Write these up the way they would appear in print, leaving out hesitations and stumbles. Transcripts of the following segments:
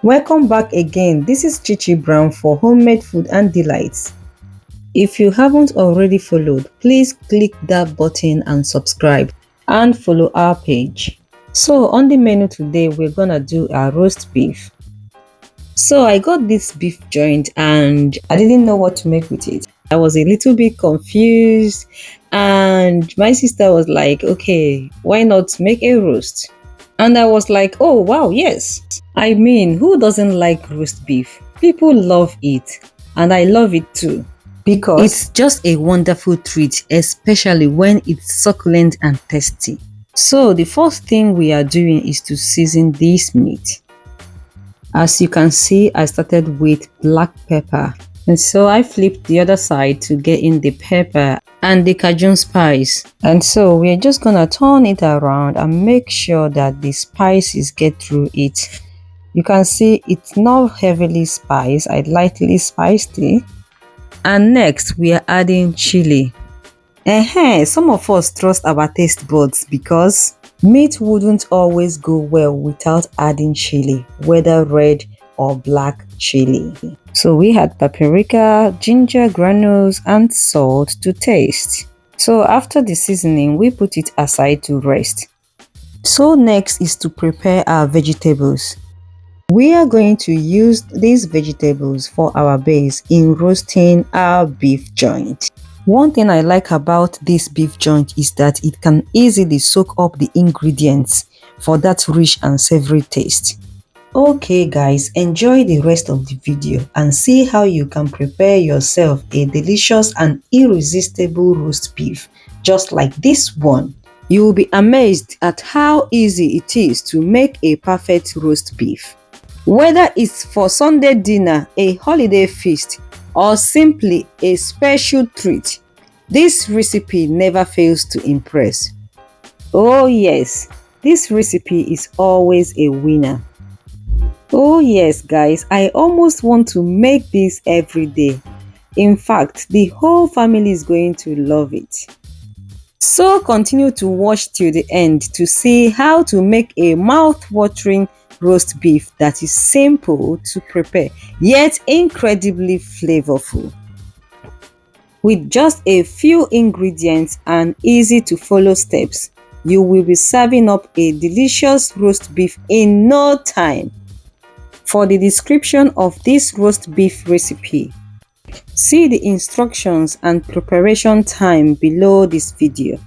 Welcome back again. This is Chichi Brown for Homemade Food and Delights. If you haven't already followed, please click that button and subscribe and follow our page. So on the menu today, we're gonna do our roast beef. So I got this beef joint and I didn't know what to make with it. I was a little bit confused and my sister was like, okay, why not make a roast? And I was like, oh wow, yes. I mean, who doesn't like roast beef? People love it and I love it too. Because it's just a wonderful treat, especially when it's succulent and tasty. So the first thing we are doing is to season this meat. As you can see, I started with black pepper. And so I flipped the other side to get in the pepper and the Cajun spice. And so we're just gonna turn it around and make sure that the spices get through it. You can see it's not heavily spiced, I lightly spiced it. And next we are adding chili. Some of us trust our taste buds because meat wouldn't always go well without adding chili, whether red or black chili. So we had paprika, ginger granules and salt to taste. So after the seasoning, we put it aside to rest. So next is to prepare our vegetables. We are going to use these vegetables for our base in roasting our beef joint. One thing I like about this beef joint is that it can easily soak up the ingredients for that rich and savory taste. Okay guys, enjoy the rest of the video and see how you can prepare yourself a delicious and irresistible roast beef just like this one. You will be amazed at how easy it is to make a perfect roast beef. Whether it's for Sunday dinner, a holiday feast, or simply a special treat, this recipe never fails to impress. Oh yes, this recipe is always a winner. Oh yes guys, I almost want to make this every day. In fact, the whole family is going to love it. So continue to watch till the end to see how to make a mouth-watering roast beef that is simple to prepare yet incredibly flavorful. With just a few ingredients and easy to follow steps, you will be serving up a delicious roast beef in no time. For the description of this roast beef recipe, see the instructions and preparation time below this video.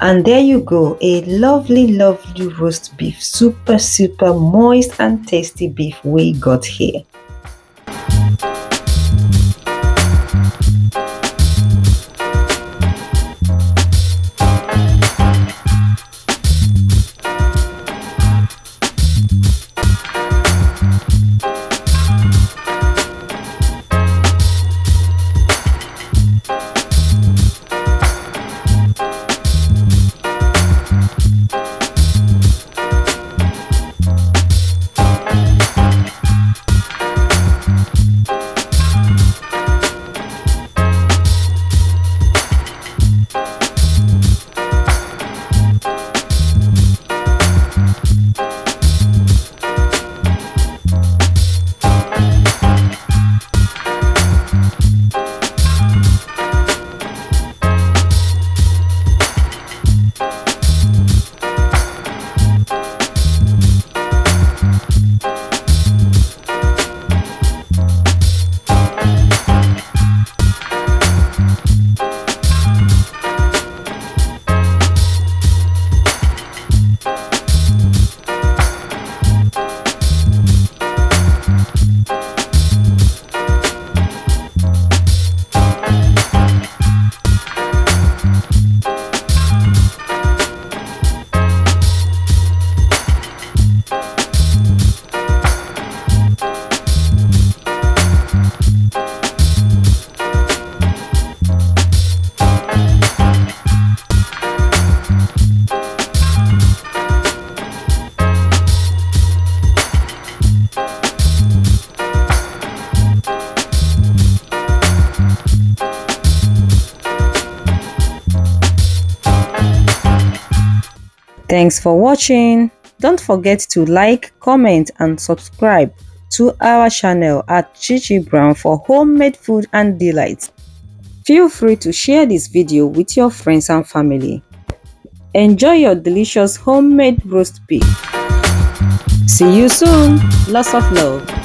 And there you go, a lovely roast beef, super moist and tasty beef we got here. Thanks for watching. Don't forget to like, comment and subscribe to our channel at Chichi Brown for homemade food and delights. Feel free to share this video with your friends and family. Enjoy your delicious homemade roast beef. See you soon. Lots of love.